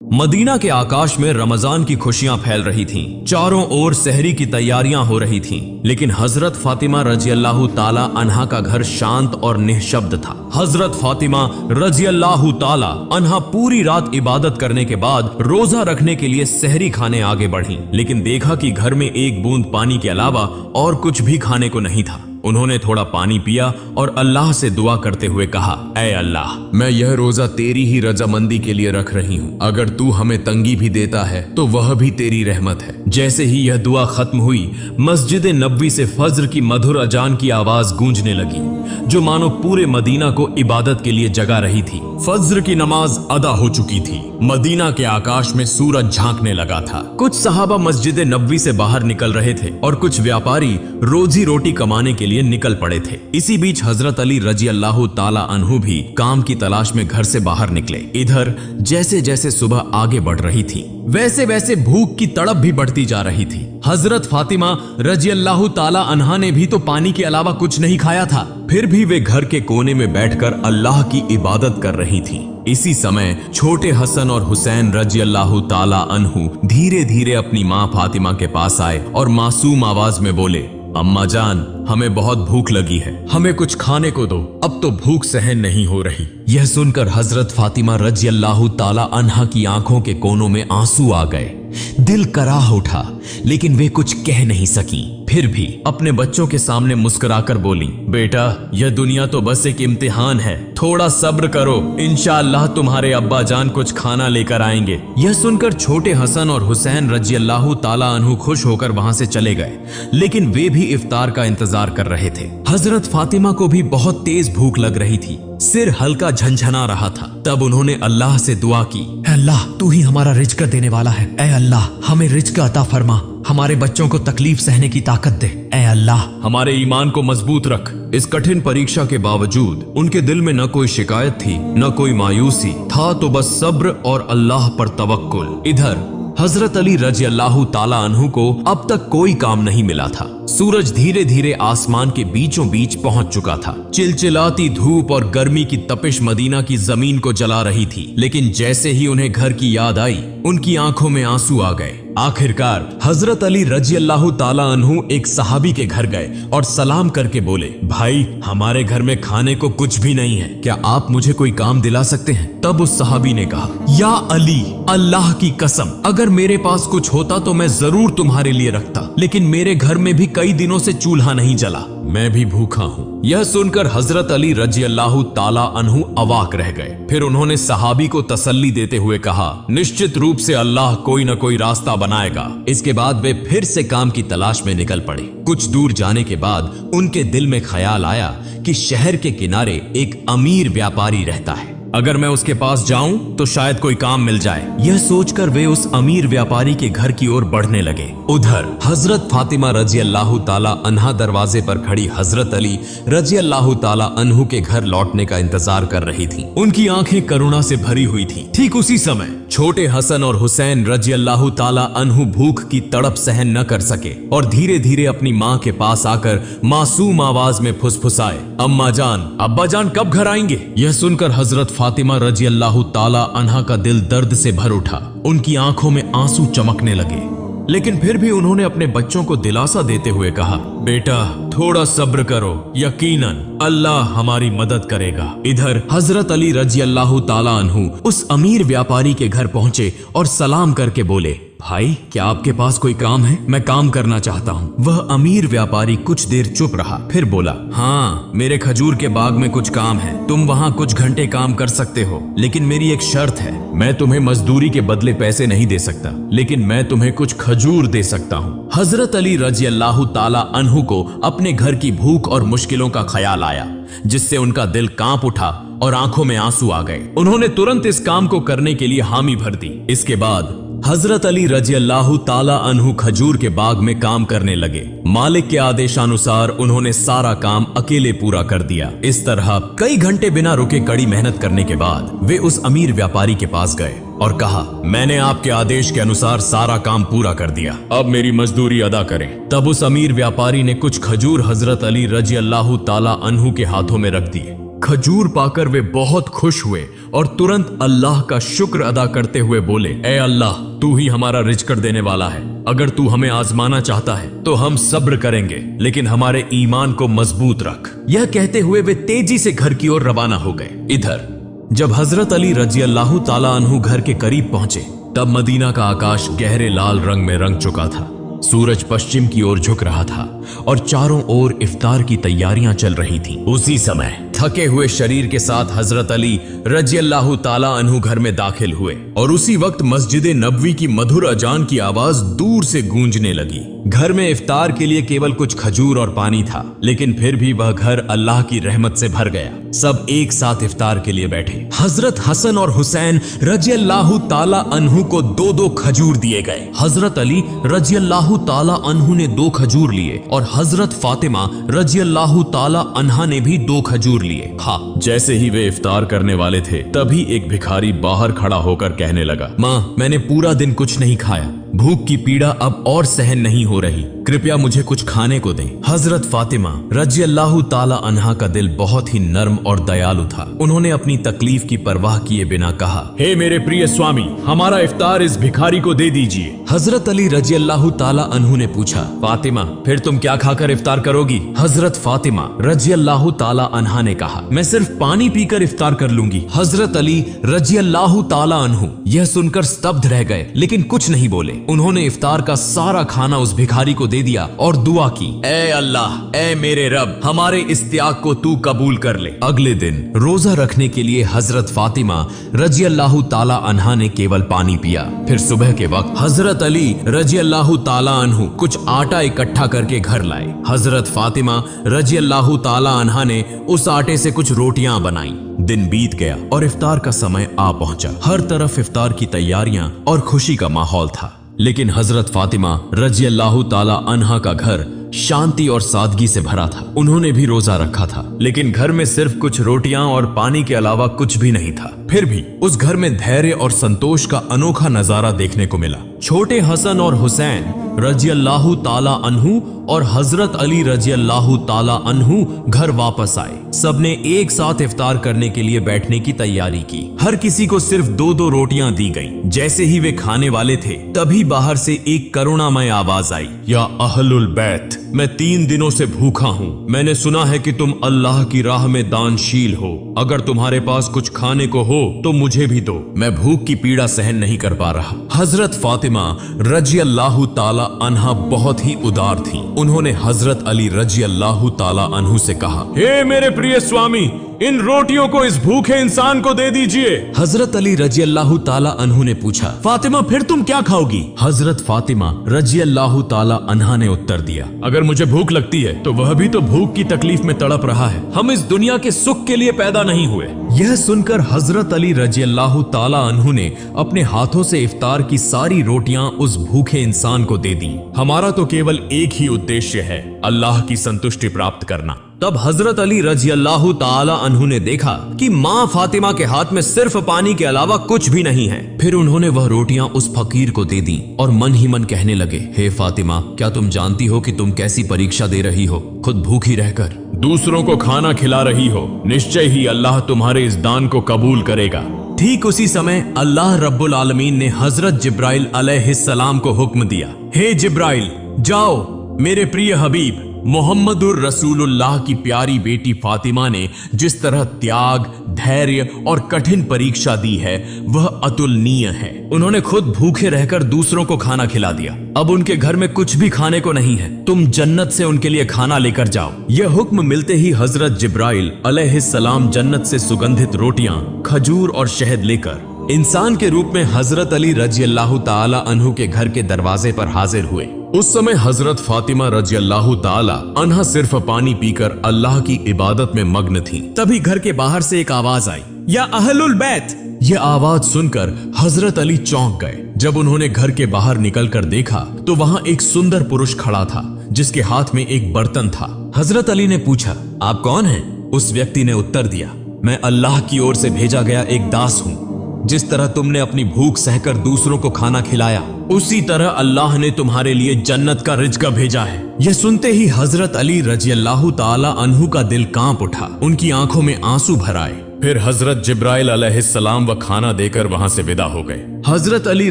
Medina के आकाश में रमजान की खुशियां फैल रही थीं। चारों ओर सहरी की तैयारियां हो रही थीं, लेकिन हजरत फातिमा रजी अल्लाह ताला अन्हा का घर शांत और निःशब्द था। हजरत फातिमा रजी अल्लाह ताला अन्हा पूरी रात इबादत करने के बाद रोजा रखने के लिए सहरी खाने आगे बढ़ी, लेकिन देखा कि घर में एक बूंद पानी के अलावा और कुछ भी खाने को नहीं था। उन्होंने थोड़ा पानी पिया और अल्लाह से दुआ करते हुए कहा, ऐ अल्लाह, मैं यह रोजा तेरी ही रजामंदी के लिए रख रही हूँ। अगर तू हमें तंगी भी देता है तो वह भी तेरी रहमत है। जैसे ही यह दुआ खत्म हुई, मस्जिद नबवी से फज्र की मधुर अजान की आवाज गूंजने लगी, जो मानो पूरे मदीना को इबादत के लिए जगा रही थी। फज्र की नमाज अदा हो चुकी थी। मदीना के आकाश में सूरज झांकने लगा था। कुछ सहाबा मस्जिद नबवी से बाहर निकल रहे थे और कुछ व्यापारी रोजी रोटी कमाने के लिए निकल पड़े थे। इसी बीच हजरत अली रजी अल्लाह ताला अन्हु भी काम की तलाश में घर से बाहर निकले। इधर जैसे जैसे सुबह आगे बढ़ रही थी, वैसे वैसे भूख की तड़प भी बढ़ती जा रही थी। हजरत फातिमा रजी अल्लाह ताला अन्हा ने भी तो पानी के अलावा कुछ नहीं खाया था, फिर भी वे घर के कोने में बैठकर अल्लाह की इबादत कर रही थीं। इसी समय छोटे हसन और हुसैन रजी अल्लाह ताला अन्हु धीरे धीरे अपनी माँ फातिमा के पास आए और मासूम आवाज में बोले, अम्मा जान, हमें बहुत भूख लगी है, हमें कुछ खाने को दो, अब तो भूख सहन नहीं हो रही। यह सुनकर हजरत फातिमा रजी अल्लाह ताला अन्हा की आंखों के कोनों में आंसू आ गए। दिल कराह उठा, लेकिन वे कुछ कह नहीं सकी। फिर भी अपने बच्चों के सामने मुस्कुराकर बोली, बेटा, यह दुनिया तो बस एक इम्तिहान है, थोड़ा सब्र करो, इंशाअल्लाह तुम्हारे अब्बा जान कुछ खाना लेकर आएंगे। यह सुनकर छोटे हसन और हुसैन रजी अल्लाह ताला अन्हु खुश होकर वहां से चले गए, लेकिन वे भी इफ्तार का इंतजार कर रहे थे। हजरत फातिमा को भी बहुत तेज भूख लग रही थी, सिर हल्का झंझना रहा था। तब उन्होंने अल्लाह से दुआ की, अल्लाह, तू ही हमारा रिज्क देने वाला है, ऐ अल्लाह, हमें रिज्क अता फरमा, हमारे बच्चों को तकलीफ सहने की ताकत दे, ऐ अल्लाह, हमारे ईमान को मजबूत रख। इस कठिन परीक्षा के बावजूद उनके दिल में न कोई शिकायत थी, न कोई मायूसी था, तो बस सब्र और अल्लाह पर तवक्कुल। इधर हजरत अली रजी अल्लाह ताला अन्हु को अब तक कोई काम नहीं मिला था। सूरज धीरे धीरे आसमान के बीचों बीच पहुंच चुका था। चिलचिलाती धूप और गर्मी की तपिश मदीना की जमीन को जला रही थी, लेकिन जैसे ही उन्हें घर की याद आई, उनकी आंखों में आंसू आ गए। आखिरकार हजरत अली रजी अल्लाह ताला अन्हु एक सहाबी के घर गए और सलाम करके बोले, भाई, हमारे घर में खाने को कुछ भी नहीं है, क्या आप मुझे कोई काम दिला सकते हैं? तब उस सहाबी ने कहा, या अली, अल्लाह की कसम, अगर मेरे पास कुछ होता तो मैं जरूर तुम्हारे लिए रखता, लेकिन मेरे घर में भी कई दिनों से चूल्हा नहीं जला, मैं भी भूखा हूँ। यह सुनकर हजरत अली रजी अल्लाह ताला अन्हु अवाक रह गए। फिर उन्होंने सहाबी को तसल्ली देते हुए कहा, निश्चित रूप से अल्लाह कोई न कोई रास्ता बनाएगा। इसके बाद वे फिर से काम की तलाश में निकल पड़े। कुछ दूर जाने के बाद उनके दिल में ख्याल आया कि शहर के किनारे एक अमीर व्यापारी रहता है, अगर मैं उसके पास जाऊं तो शायद कोई काम मिल जाए। यह सोचकर वे उस अमीर व्यापारी के घर की ओर बढ़ने लगे। उधर हजरत फातिमा रजी अल्लाह ताला अन्हा दरवाजे पर खड़ी हजरत अली रजी अल्लाह ताला अन्हु के घर लौटने का इंतजार कर रही थीं। उनकी आंखें करुणा से भरी हुई थीं। ठीक उसी समय छोटे हसन और हुसैन रजी अल्लाह ताला अन्हु भूख की तड़प सहन न कर सके और धीरे धीरे अपनी माँ के पास आकर मासूम आवाज में फुसफुसाए, अम्मा जान, अब्बा जान कब घर आएंगे? यह सुनकर हजरत फातिमा रजी अल्लाह ताला अन्हा का दिल दर्द से भर उठा। उनकी आंखों में आंसू चमकने लगे, लेकिन फिर भी उन्होंने अपने बच्चों को दिलासा देते हुए कहा, बेटा, थोड़ा सब्र करो, यकीनन अल्लाह हमारी मदद करेगा। इधर हजरत अली रजी अल्लाह ताला अन्हु उस अमीर व्यापारी के घर पहुंचे और सलाम करके बोले, भाई, क्या आपके पास कोई काम है? मैं काम करना चाहता हूँ। वह अमीर व्यापारी कुछ देर चुप रहा, फिर बोला, हाँ, मेरे खजूर के बाग में कुछ काम है, तुम वहाँ कुछ घंटे काम कर सकते हो, लेकिन मेरी एक शर्त है, मैं तुम्हें मजदूरी के बदले पैसे नहीं दे सकता, लेकिन मैं तुम्हें कुछ खजूर दे सकता हूँ। हजरत अली रजी अल्लाह ताला अन्हु को अपने घर की भूख और मुश्किलों का ख्याल आया, जिससे उनका दिल कांप उठा और आंखों में आंसू आ गए। उन्होंने तुरंत इस काम को करने के लिए हामी भर दी। इसके बाद हजरत अली रजी अल्लाह ताला अन्हु खजूर के बाग में काम करने लगे। मालिक के आदेशानुसार उन्होंने सारा काम अकेले पूरा कर दिया। इस तरह कई घंटे बिना रुके कड़ी मेहनत करने के बाद वे उस अमीर व्यापारी के पास गए और कहा, मैंने आपके आदेश के अनुसार सारा काम पूरा कर दिया, अब मेरी मजदूरी अदा करें। तब उस अमीर व्यापारी ने कुछ खजूर हजरत अली रजी अल्लाह ताला अन्हु के हाथों में रख दिए। खजूर पाकर वे बहुत खुश हुए और तुरंत अल्लाह का शुक्र अदा करते हुए बोले, ए अल्लाह, तू ही हमारा रिज़्क़ देने वाला है। अगर तू हमें आजमाना चाहता है तो हम सब्र करेंगे, लेकिन हमारे ईमान को मजबूत रख। यह कहते हुए वे तेजी से घर की ओर रवाना हो गए। इधर जब हजरत अली रजी अल्लाह ताला अन्हु घर के करीब पहुंचे, तब मदीना का आकाश गहरे लाल रंग में रंग चुका था। सूरज पश्चिम की ओर झुक रहा था और चारों ओर इफ्तार की तैयारियां चल रही थीं। उसी समय थके हुए शरीर के साथ हजरत अली रजी अल्लाह ताला अन्हु घर में दाखिल हुए और उसी वक्त मस्जिद नबवी की मधुर अजान की आवाज दूर से गूंजने लगी। घर में इफ्तार के लिए केवल कुछ खजूर और पानी था, लेकिन फिर भी वह घर अल्लाह की रहमत से भर गया। सब एक साथ इफ्तार के लिए बैठे। हजरत हसन और हुसैन रजी अल्लाह ताला अन्हु को 2-2 खजूर दिए गए। हजरत अली रजी अल्लाह ताला अन्हु ने 2 खजूर लिए और हजरत फातिमा रजी अल्लाह ताला अन्हा ने भी 2 खजूर लिए। जैसे ही वे इफ्तार करने वाले थे, तभी एक भिखारी बाहर खड़ा होकर कहने लगा, माँ, मैंने पूरा दिन कुछ नहीं खाया, भूख की पीड़ा अब और सहन नहीं हो रही, कृपया मुझे कुछ खाने को दें। हजरत फातिमा रजी अल्लाह ताला अन्हा का दिल बहुत ही नर्म और दयालु था। उन्होंने अपनी तकलीफ की परवाह किए बिना कहा, हे मेरे प्रिय स्वामी, हमारा इफ्तार इस भिखारी को दे दीजिए। हजरत अली रजी अल्लाह ताला अन्हु ने पूछा, फातिमा, फिर तुम क्या खाकर इफ्तार करोगी? हजरत फातिमा रजी अल्लाह ताला अन्हा ने कहा, मैं सिर्फ पानी पीकर इफ्तार कर लूंगी। हजरत अली रजी अल्लाह ताला अन्हु यह सुनकर स्तब्ध रह गए, लेकिन कुछ नहीं बोले। उन्होंने इफ्तार का सारा खाना उस भिखारी को दे दिया और दुआ की, ए अल्लाह, ए मेरे रब, हमारे इस त्याग को तू कबूल कर ले। अगले दिन रोजा रखने के लिए हजरत फातिमा रजी अल्लाह ताला अन्हा ने केवल पानी पिया। फिर सुबह के वक्त हजरत अली रजी अल्लाह ताला अन्हु कुछ आटा इकट्ठा करके घर लाए। हजरत फातिमा रजी अल्लाह ताला अन्हा ने उस आटे से कुछ रोटियां बनाई। दिन बीत गया और इफ्तार का समय आ पहुंचा। हर तरफ इफ्तार की तैयारियां और खुशी का माहौल था, लेकिन हजरत फातिमा रजी अल्लाह ताला अन्हा का घर शांति और सादगी से भरा था। उन्होंने भी रोजा रखा था, लेकिन घर में सिर्फ कुछ रोटियां और पानी के अलावा कुछ भी नहीं था। फिर भी उस घर में धैर्य और संतोष का अनोखा नजारा देखने को मिला। छोटे हसन और हुसैन रजी अल्लाह ताला अन्हु और हजरत अली रजी अल्लाह ताला अन्हु घर वापस आए। सबने एक साथ इफ्तार करने के लिए बैठने की तैयारी की। हर किसी को सिर्फ 2-2 रोटियां दी गईं। जैसे ही वे खाने वाले थे, तभी बाहर से एक करुणामय आवाज आई, या अहलुल बैत, मैं 3 दिनों से भूखा हूँ। मैंने सुना है कि तुम अल्लाह की राह में दानशील हो। अगर तुम्हारे पास कुछ खाने को हो तो मुझे भी दो, मैं भूख की पीड़ा सहन नहीं कर पा रहा। हजरत फातिमा रजी अल्लाह ताला अन्हा बहुत ही उदार थी। उन्होंने हजरत अली रजी अल्लाह ताला अन्हु से कहा, हे मेरे प्रिय स्वामी, इन रोटियों को इस भूखे इंसान को दे दीजिए। हजरत अली रजी अल्लाह ताला अन्हु ने पूछा, फातिमा, फिर तुम क्या खाओगी? हजरत फातिमा रजी अल्लाह ताला अन्हा ने उत्तर दिया, अगर मुझे भूख लगती है तो वह भी तो भूख की तकलीफ में तड़प रहा है। हम इस दुनिया के सुख के लिए पैदा नहीं हुए। यह सुनकर हजरत अली रजी अल्लाह ताला अन्हु ने अपने हाथों से इफ्तार की सारी रोटियां उस भूखे इंसान को दे दी। हमारा तो केवल एक ही उद्देश्य है, अल्लाह की संतुष्टि प्राप्त करना। तब हजरत अली रजी अल्लाह ताला अन्हु ने देखा कि माँ फातिमा के हाथ में सिर्फ पानी के अलावा कुछ भी नहीं है। फिर उन्होंने वह रोटियां उस फकीर को दे दी और मन ही मन कहने लगे, हे फातिमा, क्या तुम जानती हो कि तुम कैसी परीक्षा दे रही हो? खुद भूखी रहकर दूसरों को खाना खिला रही हो। निश्चय ही अल्लाह तुम्हारे इस दान को कबूल करेगा। ठीक उसी समय अल्लाह रब्बुल आलमीन ने हजरत जिब्राइल अलैहिस्सलाम को हुक्म दिया, हे जिब्राइल, जाओ, मेरे प्रिय हबीब मोहम्मदुर रसूलुल्लाह की प्यारी बेटी फातिमा ने जिस तरह त्याग, धैर्य और कठिन परीक्षा दी है, वह अतुलनीय है। उन्होंने खुद भूखे रहकर दूसरों को खाना खिला दिया। अब उनके घर में कुछ भी खाने को नहीं है। तुम जन्नत से उनके लिए खाना लेकर जाओ। यह हुक्म मिलते ही हजरत जिब्राइल अलैहिस्सलाम जन्नत से सुगंधित रोटियां, खजूर और शहद लेकर इंसान के रूप में हजरत अली रजी अल्लाह ताला अन्हु के घर के दरवाजे पर हाजिर हुए। उस समय हजरत फातिमा रजी अल्लाह ताला अन्हा सिर्फ पानी पीकर अल्लाह की इबादत में मग्न थी। तभी घर के बाहर से एक आवाज आई, या अहलुल बैत। यह आवाज सुनकर हजरत अली चौंक गए। जब उन्होंने घर के बाहर निकलकर देखा तो वहां एक सुंदर पुरुष खड़ा था, जिसके हाथ में एक बर्तन था। हजरत अली ने पूछा, आप कौन हैं? उस व्यक्ति ने उत्तर दिया, मैं अल्लाह की ओर से भेजा गया एक दास हूँ। जिस तरह तुमने अपनी भूख सहकर दूसरों को खाना खिलाया, उसी तरह अल्लाह ने तुम्हारे लिए जन्नत का रिज़्क़ भेजा है। यह सुनते ही हजरत अली रजी अल्लाह ताला अन्हु का दिल कांप उठा, उनकी आंखों में आंसू भर आए। फिर हजरत जिब्राइल अलैहिस्सलाम व खाना देकर वहां से विदा हो गए। हजरत अली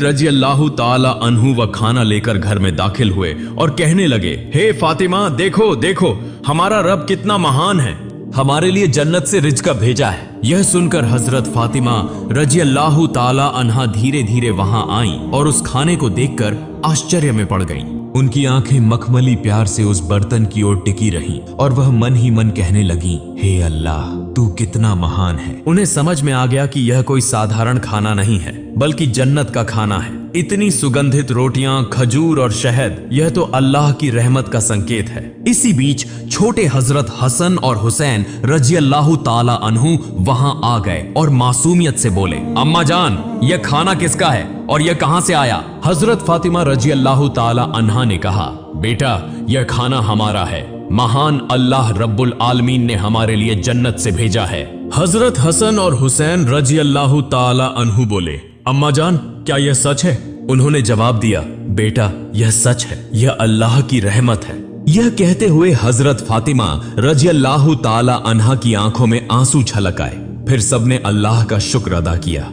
रजी अल्लाह ताला अन्हु व खाना लेकर घर में दाखिल हुए और कहने लगे, हे फातिमा, देखो देखो हमारा रब कितना महान है, हमारे लिए जन्नत से रिज़्क़ भेजा है। यह सुनकर हजरत फातिमा रजी अल्लाह ताला अन्हा धीरे धीरे वहां आई और उस खाने को देखकर आश्चर्य में पड़ गईं। उनकी आंखें मखमली प्यार से उस बर्तन की ओर टिकी रहीं और वह मन ही मन कहने लगी, हे अल्लाह, तू कितना महान है। उन्हें समझ में आ गया कि यह कोई साधारण खाना नहीं है, बल्कि जन्नत का खाना है। इतनी सुगंधित रोटियां, खजूर और शहद, यह तो अल्लाह की रहमत का संकेत है। इसी बीच छोटे हजरत हसन और हुसैन रजी अल्लाह ताला अन्हु वहां आ गए और मासूमियत से बोले, अम्मा जान, यह खाना किसका है और यह कहां से आया? हजरत फातिमा रजी अल्लाह ताला अन्हा ने कहा, बेटा, यह खाना हमारा है, महान अल्लाह रब्बुल आलमीन ने हमारे लिए जन्नत से भेजा है। हजरत हसन और हुसैन रजी अल्लाह ताला अन्हु बोले, अम्मा जान, क्या यह सच है? उन्होंने जवाब दिया, बेटा, यह सच है, यह अल्लाह की रहमत है। यह कहते हुए हजरत फातिमा रजी अल्लाह ताला अन्हा की आंखों में आंसू छलक आए। फिर सबने अल्लाह का शुक्र अदा किया।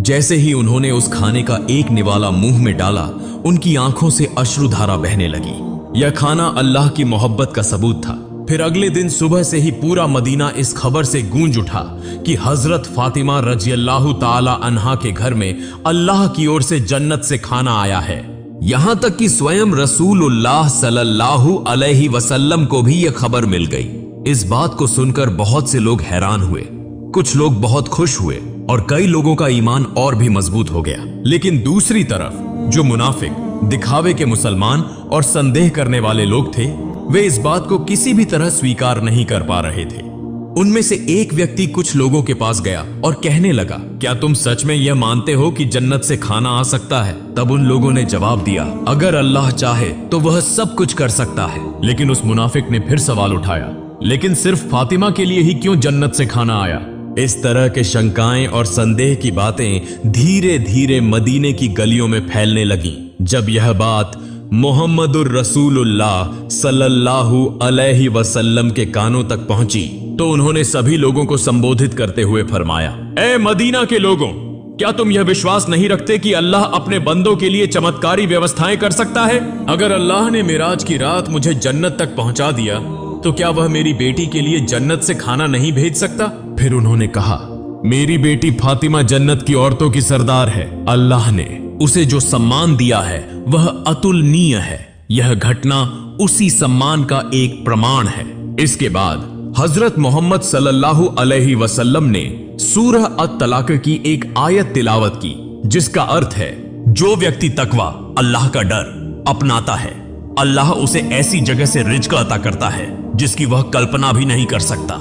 जैसे ही उन्होंने उस खाने का एक निवाला मुंह में डाला, उनकी आंखों से अश्रुधारा बहने लगी। यह खाना अल्लाह की मोहब्बत का सबूत था। फिर अगले दिन सुबह से ही पूरा मदीना इस खबर से गूंज उठा कि हजरत फातिमा रजी अल्लाह ताला अन्हा के घर में अल्लाह की ओर से जन्नत से खाना आया है। यहां तक कि स्वयं रसूलुल्लाह सल्लल्लाहु अलैहि वसल्लम को भी यह खबर मिल गई। इस बात को सुनकर बहुत से लोग हैरान हुए, कुछ लोग बहुत खुश हुए और कई लोगों का ईमान और भी मजबूत हो गया। लेकिन दूसरी तरफ जो मुनाफिक, दिखावे के मुसलमान और संदेह करने वाले लोग थे, वे इस बात को किसी भी तरह स्वीकार नहीं कर पा रहे थे। उनमें से एक व्यक्ति कुछ लोगों के पास गया और कहने लगा, क्या तुम सच में यह मानते हो कि जन्नत से खाना आ सकता है? तब उन लोगों ने जवाब दिया, अगर अल्लाह चाहे तो वह सब कुछ कर सकता है। लेकिन उस मुनाफिक ने फिर सवाल उठाया, लेकिन सिर्फ फातिमा के लिए ही क्यों जन्नत से खाना आया? इस तरह के शंकाएं और संदेह की बातें धीरे धीरे मदीने की गलियों में फैलने लगीं। जब यह बात मोहम्मदुर रसूलुल्लाह सल्लल्लाहु अलैहि वसल्लम के कानों तक पहुंची तो उन्होंने सभी लोगों को संबोधित करते हुए फरमाया, ए मदीना के लोगों, क्या तुम यह विश्वास नहीं रखते कि अल्लाह अपने बंदों के लिए चमत्कारी व्यवस्थाएं कर सकता है? अगर अल्लाह ने मिराज की रात मुझे जन्नत तक पहुंचा दिया तो क्या वह मेरी बेटी के लिए जन्नत से खाना नहीं भेज सकता? फिर उन्होंने कहा, मेरी बेटी फातिमा जन्नत की औरतों की सरदार है। अल्लाह ने उसे जो सम्मान दिया है वह अतुलनीय है। यह घटना उसी सम्मान का एक प्रमाण है। इसके बाद हजरत मोहम्मद सल्लल्लाहु अलैहि वसल्लम ने सूरह अत-तलाक की एक आयत तिलावत की, जिसका अर्थ है, जो व्यक्ति तकवा, अल्लाह का डर अपनाता है, अल्लाह उसे ऐसी जगह से रिज़्क़ अता करता है जिसकी वह कल्पना भी नहीं कर सकता।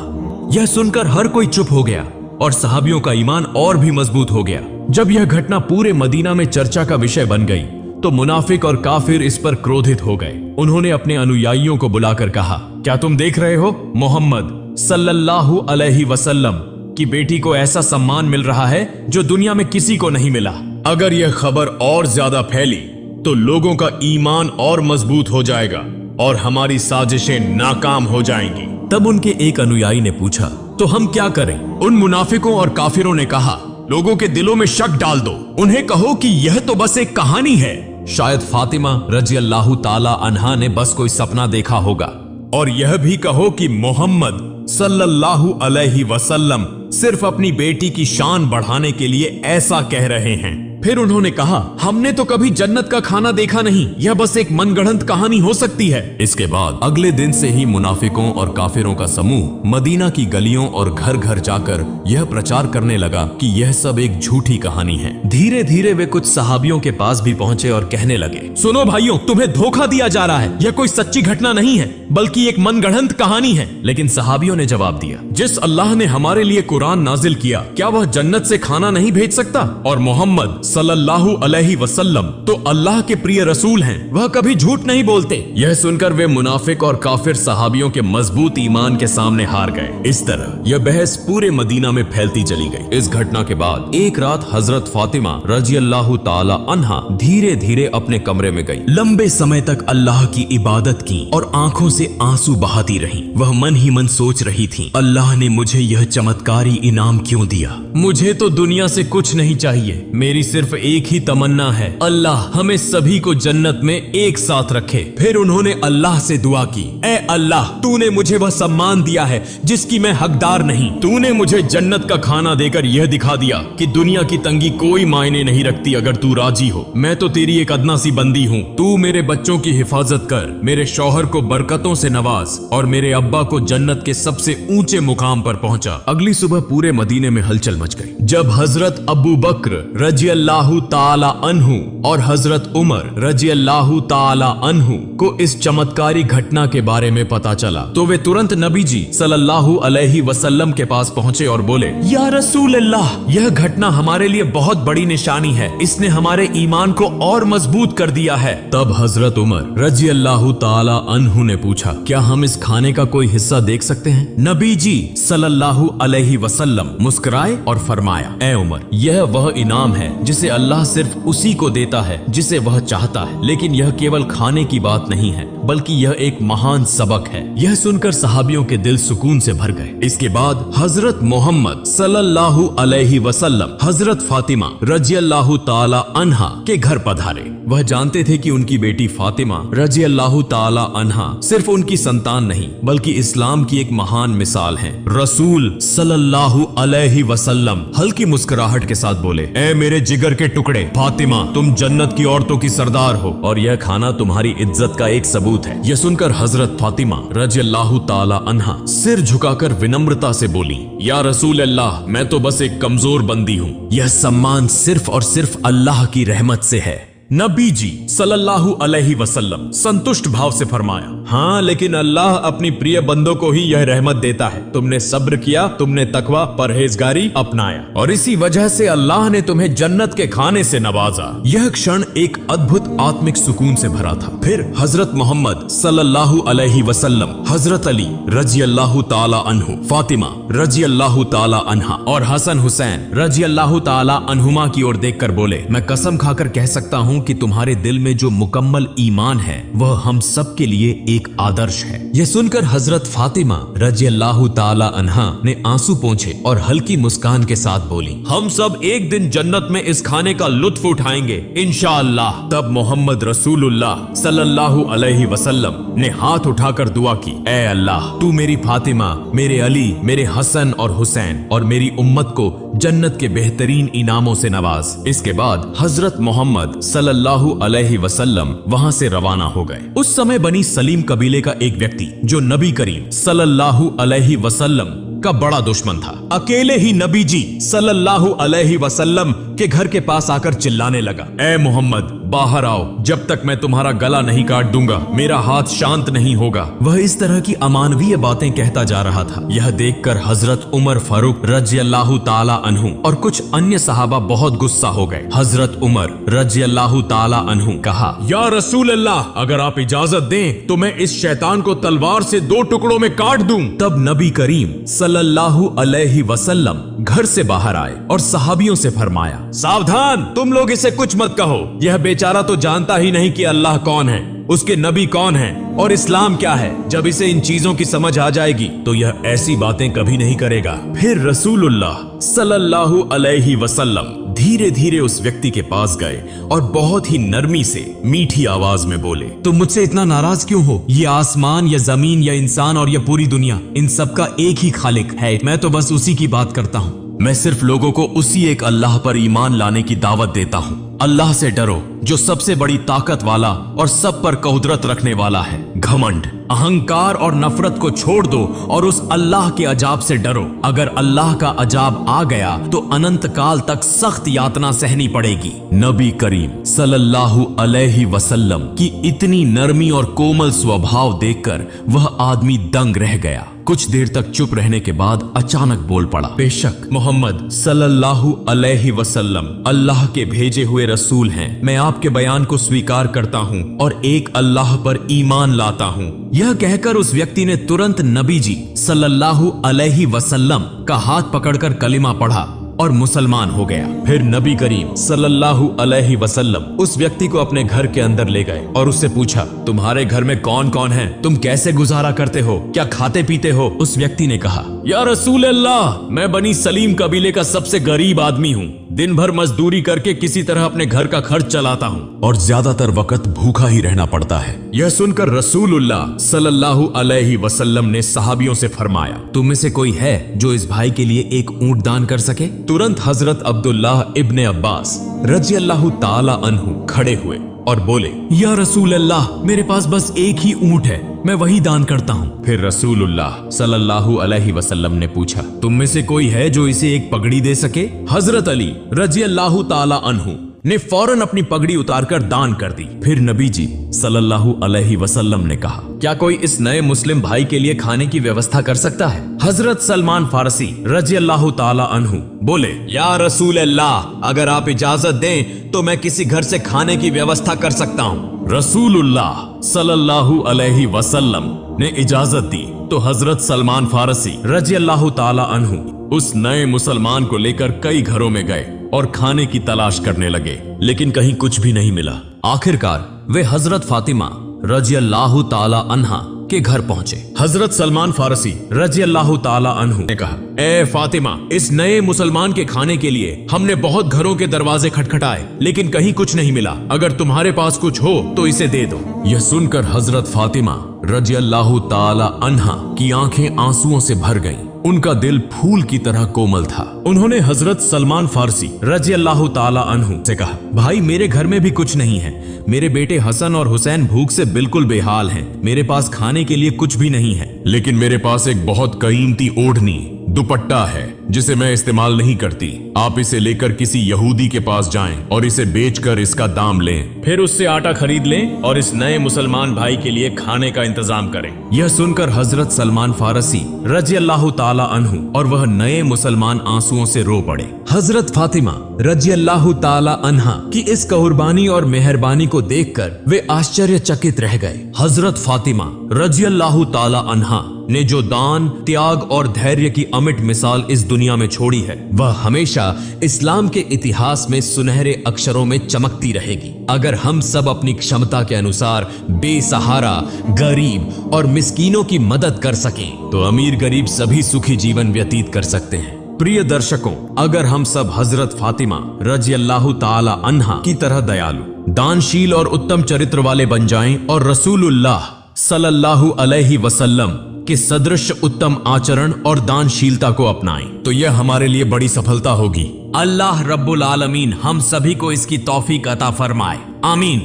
यह सुनकर हर कोई चुप हो गया और सहाबियों का ईमान और भी मजबूत हो गया। जब यह घटना पूरे मदीना में चर्चा का विषय बन गई तो मुनाफिक और काफिर इस पर क्रोधित हो गए। उन्होंने अपने अनुयायियों को बुलाकर कहा, क्या तुम देख रहे हो, मोहम्मद सल्लल्लाहु अलैहि वसल्लम की बेटी को ऐसा सम्मान मिल रहा है जो दुनिया में किसी को नहीं मिला। अगर यह खबर और ज्यादा फैली तो लोगों का ईमान और मजबूत हो जाएगा और हमारी साजिशें नाकाम हो जाएंगी। तब उनके एक अनुयायी ने पूछा, तो हम क्या करें? उन मुनाफिकों और काफिरों ने कहा, लोगों के दिलों में शक डाल दो, उन्हें कहो कि यह तो बस एक कहानी है। शायद फातिमा रजी अल्लाह ताला अन्हा ने बस कोई सपना देखा होगा। और यह भी कहो कि मोहम्मद सल्लल्लाहु अलैहि वसल्लम सिर्फ अपनी बेटी की शान बढ़ाने के लिए ऐसा कह रहे हैं। फिर उन्होंने कहा, हमने तो कभी जन्नत का खाना देखा नहीं, यह बस एक मनगढ़ंत कहानी हो सकती है। इसके बाद अगले दिन से ही मुनाफिकों और काफिरों का समूह मदीना की गलियों और घर घर जाकर यह प्रचार करने लगा कि यह सब एक झूठी कहानी है। धीरे धीरे वे कुछ सहाबियों के पास भी पहुंचे और कहने लगे, सुनो भाइयों, तुम्हें धोखा दिया जा रहा है, यह कोई सच्ची घटना नहीं है बल्कि एक मनगढ़ंत कहानी है। लेकिन सहाबियों ने जवाब दिया, जिस अल्लाह ने हमारे लिए कुरान नाजिल किया, क्या वह जन्नत से खाना नहीं भेज सकता? और मोहम्मद सल्लल्लाहु अलैहि वसल्लम तो अल्लाह के प्रिय रसूल हैं, वह कभी झूठ नहीं बोलते। यह सुनकर वे मुनाफिक और काफिर सहाबियों के मजबूत ईमान के सामने हार गए। इस तरह यह बहस पूरे मदीना में फैलती चली गई। इस घटना के बाद एक रात हजरत फातिमा रजी अल्लाह ताला अन्हा धीरे धीरे अपने कमरे में गई। लंबे समय तक अल्लाह की इबादत की और आंखों से आंसू बहाती रही। वह मन ही मन सोच रही थी, अल्लाह ने मुझे यह चमत्कारी इनाम क्यों दिया? मुझे तो दुनिया से कुछ नहीं चाहिए, मेरी सिर्फ एक ही तमन्ना है, अल्लाह हमें सभी को जन्नत में एक साथ रखे। फिर उन्होंने अल्लाह से दुआ की, ऐ अल्लाह, तूने मुझे वह सम्मान दिया है जिसकी मैं हकदार नहीं। तूने मुझे जन्नत का खाना देकर यह दिखा दिया कि दुनिया की तंगी कोई मायने नहीं रखती अगर तू राजी हो। मैं तो तेरी एक अदना सी बंदी हूँ। तू मेरे बच्चों की हिफाजत कर, मेरे शौहर को बरकतों से नवाज और मेरे अब्बा को जन्नत के सबसे ऊंचे मुकाम पर पहुंचा। अगली सुबह पूरे मदीने में हलचल मच गई। जब हजरत अबू बकर रजी अल्लाहु ताला अन्हु और हजरत उमर रजी अल्लाहु ताला अन्हु को इस चमत्कारी घटना के बारे में पता चला तो वे तुरंत नबी जी सल्लल्लाहु अलैहि वसल्लम के पास पहुंचे और बोले, या रसूल अल्लाह, यह घटना हमारे लिए बहुत बड़ी निशानी है, इसने हमारे ईमान को और मजबूत कर दिया है। तब हजरत उमर रजी अल्लाहु ताला अन्हु ने पूछा, क्या हम इस खाने का कोई हिस्सा देख सकते हैं? नबी जी सल्लल्लाहु अलैहि वसल्लम मुस्कुराए और फरमाया, ए उमर, यह वह इनाम है जिसे अल्लाह सिर्फ उसी को देता है जिसे वह चाहता है। लेकिन यह केवल खाने की बात नहीं है, बल्कि यह एक महान सबक है। यह सुनकर सहाबियों के दिल सुकून से भर गए। इसके बाद हजरत मोहम्मद सल्लल्लाहु अलैहि वसल्लम हजरत फातिमा रजी अल्लाहु ताला अन्हा के घर पधारे। वह जानते थे कि उनकी बेटी फातिमा रजी अल्लाहु ताला अन्हा सिर्फ उनकी संतान नहीं, बल्कि इस्लाम की एक महान मिसाल है। रसूल सल्लल्लाहु अलैहि वसल्लम हल्की मुस्कुराहट के साथ बोले, ए मेरे जिगर के टुकड़े, फातिमा, तुम जन्नत की औरतों की सरदार हो और यह खाना तुम्हारी इज्जत का एक सबूत है। यह सुनकर हजरत फातिमा रजी अल्लाहु ताला अन्हा सिर झुकाकर विनम्रता से बोली, या रसूल अल्लाह, मैं तो बस एक कमजोर बंदी हूँ। यह सम्मान सिर्फ और सिर्फ अल्लाह की रहमत से है। नबी जी सल्लल्लाहु अलैहि वसल्लम संतुष्ट भाव से फरमाया, हाँ, लेकिन अल्लाह अपनी प्रिय बंदों को ही यह रहमत देता है। तुमने सब्र किया, तुमने तकवा परहेजगारी अपनाया और इसी वजह से अल्लाह ने तुम्हें जन्नत के खाने से नवाजा। यह क्षण एक अद्भुत आत्मिक सुकून से भरा था। फिर हजरत मोहम्मद सल्लल्लाहु अलैहि वसल्लम हजरत अली रजी अल्लाहु ताला अन्हु, फातिमा रजी अल्लाहु ताला अन्हा और हसन हुसैन रजी अल्लाहु ताला अन्हुमा की ओर देखकर बोले, मैं कसम खाकर कह सकता हूँ कि तुम्हारे दिल में जो मुकम्मल ईमान है वह हम सब के लिए एक आदर्श है। यह सुनकर हजरत फातिमा रजी अल्लाहु ताला अन्हा ने आंसू पोंछे और हल्की मुस्कान के साथ बोली, हम सब एक दिन जन्नत में इस खाने का लुत्फ उठाएंगे इंशाअल्लाह। तब मोहम्मद रसूलुल्लाह सल्लल्लाहु अलैहि वसल्लम ने हाथ उठाकर दुआ की, ए अल्लाह, तू मेरी फातिमा, मेरे अली, मेरे हसन और हुसैन और मेरी उम्मत को जन्नत के बेहतरीन इनामों से नवाज। इसके बाद हजरत मोहम्मद सल्लल्लाहु अलैहि वसल्लम वहां से रवाना हो गए। उस समय बनी सलीम कबीले का एक व्यक्ति जो नबी करीम सल्लल्लाहु अलैहि वसल्लम का बड़ा दुश्मन था, अकेले ही नबी जी सल्लल्लाहु अलैहि वसल्लम के घर के पास आकर चिल्लाने लगा, ए मोहम्मद, बाहर आओ, जब तक मैं तुम्हारा गला नहीं काट दूंगा मेरा हाथ शांत नहीं होगा। वह इस तरह की अमानवीय बातें कहता जा रहा था। यह देखकर हजरत उमर फारूक रजी अल्लाहु ताला अन्हु और कुछ अन्य सहाबा बहुत गुस्सा हो गए। हजरत उमर रजी अल्लाहु ताला अन्हु कहा, या रसूल अल्लाह, अगर आप इजाजत दें तो मैं इस शैतान को तलवार से 2 टुकड़ों में काट दूं। तब नबी करीम सल्लल्लाहु अलैहि वसल्लम घर से बाहर आए और सहाबियों से फरमाया, सावधान, तुम लोग इसे कुछ मत कहो। यह बेचारा तो जानता ही नहीं कि अल्लाह कौन है, उसके नबी कौन हैं और इस्लाम क्या है। जब इसे इन चीजों की समझ आ जाएगी तो यह ऐसी बातें कभी नहीं करेगा। फिर रसूलुल्लाह सल्लल्लाहु अलैहि वसल्लम धीरे धीरे उस व्यक्ति के पास गए और बहुत ही नरमी से मीठी आवाज में बोले, तुम मुझसे इतना नाराज क्यों हो? ये आसमान या जमीन या इंसान और यह पूरी दुनिया, इन सब का एक ही खालिक है। मैं तो बस उसी की बात करता हूँ। मैं सिर्फ लोगों को उसी एक अल्लाह पर ईमान लाने की दावत देता हूँ। अल्लाह से डरो जो सबसे बड़ी ताकत वाला और सब पर कुदरत रखने वाला है। घमंड अहंकार और नफरत को छोड़ दो और उस अल्लाह के अजाब से डरो। अगर अल्लाह का अजाब आ गया तो अनंत काल तक सख्त यातना सहनी पड़ेगी। नबी करीम सल्लल्लाहु अलैहि वसल्लम की इतनी नरमी और कोमल स्वभाव देखकर वह आदमी दंग रह गया। कुछ देर तक चुप रहने के बाद अचानक बोल पड़ा, बेशक मोहम्मद सल्लल्लाहु अलैहि वसल्लम अल्लाह के भेजे हुए रसूल हैं। मैं आपके बयान को स्वीकार करता हूँ और एक अल्लाह पर ईमान लाता हूँ। यह कहकर उस व्यक्ति ने तुरंत नबी जी सल्लल्लाहु अलैहि वसल्लम का हाथ पकड़कर कलिमा पढ़ा और मुसलमान हो गया। फिर नबी करीम सल्लल्लाहु अलैहि वसल्लम उस व्यक्ति को अपने घर के अंदर ले गए और उससे पूछा, तुम्हारे घर में कौन कौन है? तुम कैसे गुजारा करते हो? क्या खाते पीते हो? उस व्यक्ति ने कहा, या रसूल अल्लाह, मैं बनी सलीम कबीले का सबसे गरीब आदमी हूँ। दिन भर मजदूरी करके किसी तरह अपने घर का खर्च चलाता हूँ और ज्यादातर वक्त भूखा ही रहना पड़ता है। यह सुनकर रसूलुल्लाह सल्लल्लाहु अलैहि वसल्लम ने सहाबियों से फरमाया, तुम में से कोई है जो इस भाई के लिए एक ऊंट दान कर सके? तुरंत हजरत अब्दुल्लाह इब्ने अब्बास रजी अल्लाह ताला अन्हु खड़े हुए और बोले, या रसूल अल्लाह, मेरे पास बस एक ही ऊंट है, मैं वही दान करता हूँ। फिर रसूलुल्लाह सल्लल्लाहु अलैहि वसल्लम ने पूछा, तुम में से कोई है जो इसे एक पगड़ी दे सके? हजरत अली रजी अल्लाह ताला अन्हु ने फौरन अपनी पगड़ी उतारकर दान कर दी। फिर नबी जी सल्लल्लाहु अलैहि वसल्लम ने कहा, क्या कोई इस नए मुस्लिम भाई के लिए खाने की व्यवस्था कर सकता है? हजरत सलमान फारसी रजी अल्लाह ताला अन्हु बोले, या रसूल अल्लाह, अगर आप इजाजत दें तो मैं किसी घर से खाने की व्यवस्था कर सकता हूँ। रसूलुल्लाह सल्लल्लाहु अलैहि वसल्लम ने इजाजत दी तो हजरत सलमान फारसी रजी अल्लाह ताला अन्हु उस नए मुसलमान को लेकर कई घरों में गए और खाने की तलाश करने लगे, लेकिन कहीं कुछ भी नहीं मिला। आखिरकार वे हजरत फातिमा रजी अल्लाह ताला अन्हा के घर पहुंचे। हजरत सलमान फारसी रजी अल्लाह ताला अन्हु ने कहा, ए फातिमा, इस नए मुसलमान के खाने के लिए हमने बहुत घरों के दरवाजे खटखटाए, लेकिन कहीं कुछ नहीं मिला। अगर तुम्हारे पास कुछ हो तो इसे दे दो। यह सुनकर हजरत फातिमा रजी अल्लाह ताला अन्हा की आंखें आंसुओं से भर गईं। उनका दिल फूल की तरह कोमल था। उन्होंने हजरत सलमान फारसी रजी अल्लाह ताला अन्हु से कहा, भाई, मेरे घर में भी कुछ नहीं है। मेरे बेटे हसन और हुसैन भूख से बिल्कुल बेहाल हैं। मेरे पास खाने के लिए कुछ भी नहीं है, लेकिन मेरे पास एक बहुत कीमती ओढ़नी दुपट्टा है जिसे मैं इस्तेमाल नहीं करती। आप इसे लेकर किसी यहूदी के पास जाएं और इसे बेचकर इसका दाम लें, फिर उससे आटा खरीद लें और इस नए मुसलमान भाई के लिए खाने का इंतजाम करें। यह सुनकर हजरत सलमान फारसी रजी अल्लाह ताला अन्हु और वह नए मुसलमान आंसुओं से रो पड़े। हजरत फातिमा रजी अल्लाह ताला अन्हा की इस कुर्बानी और मेहरबानी को देखकर वे आश्चर्यचकित रह गए। हजरत फातिमा रजी अल्लाह ताला अन्हा ने जो दान, त्याग और धैर्य की अमिट मिसाल इस दुनिया में छोड़ी है, वह हमेशा इस्लाम के इतिहास में सुनहरे अक्षरों में चमकती रहेगी। अगर हम सब अपनी क्षमता के अनुसार बेसहारा, गरीब और मिस्कीनों की मदद कर सकें तो अमीर गरीब सभी सुखी जीवन व्यतीत कर सकते हैं। प्रिय दर्शकों, अगर हम सब हजरत फातिमा रजी अल्लाह ताला अन्हा की तरह दयालु, दानशील और उत्तम चरित्र वाले बन जाएं और रसूलुल्लाह सल्लल्लाहु अलैहि वसल्लम के सदृश उत्तम आचरण और दानशीलता को अपनाएं तो यह हमारे लिए बड़ी सफलता होगी। अल्लाह रब्बुल आलमीन हम सभी को इसकी तौफीक अता फरमाए। आमीन।